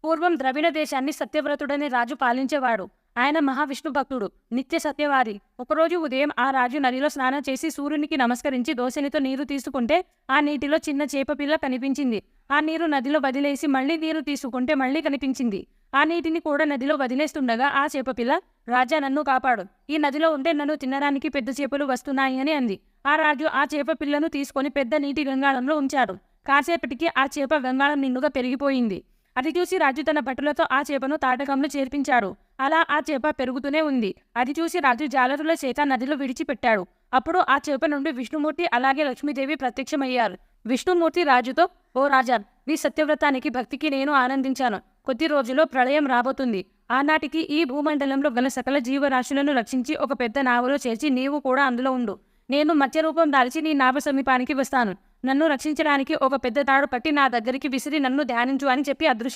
పూర్వం ద్రవిడ దేశాన్ని సత్యవ్రతుడనే రాజు పాలించేవాడు. ఆయన మహావిష్ణు భక్తుడు, నిత్య సత్యవాది. ఒకరోజు ఉదయం ఆ రాజు నదిలో స్నానం చేసి సూర్యునికి నమస్కరించి దోసెనితో నీరు తీసుకుంటే ఆ నీటిలో చిన్న చేపపిల్ల కనిపించింది. ఆ నీరు నదిలో వదిలేసి మళ్ళీ నీరు తీసుకుంటే మళ్ళీ కనిపించింది. ఆ నీటిని కూడా నదిలో వదిలేస్తుండగా ఆ చేపపిల్ల, రాజా నన్ను కాపాడు, ఈ నదిలో ఉంటే నన్ను తినడానికి పెద్ద చేపలు వస్తున్నాయి అని అంది. ఆ రాజు ఆ చేపపిల్లను తీసుకొని పెద్ద నీటి గంగాళంలో ఉంచాడు. కాసేపటికి ఆ చేప గంగాళం నిండుగా పెరిగిపోయింది. అది చూసి రాజు తన భటులతో ఆ చేపను తాటకంలో చేర్పించాడు. అలా ఆ చేప పెరుగుతూనే ఉంది. అది చూసి రాజు జాలరుల చేత నదిలో విడిచిపెట్టాడు. అప్పుడు ఆ చేప నుండి విష్ణుమూర్తి అలాగే లక్ష్మీదేవి ప్రత్యక్షమయ్యారు. విష్ణుమూర్తి రాజుతో, ఓ రాజా, నీ సత్యవ్రతానికి భక్తికి నేను ఆనందించాను. కొద్ది రోజుల్లో ప్రళయం రాబోతుంది. ఆనాటికి ఈ భూమండలంలో గల సకల జీవరాశులను రక్షించి ఒక పెద్ద నావలో చేర్చి నీవు కూడా అందులో ఉండు. నేను మత్స్య రూపం దాల్చి నీ నావ సమీపానికి వస్తాను. నన్ను రక్షించడానికి ఒక పెద్ద తాడు పట్టి నా దగ్గరికి విసిరి నన్ను ధ్యానించు అని చెప్పి అదృశ్యం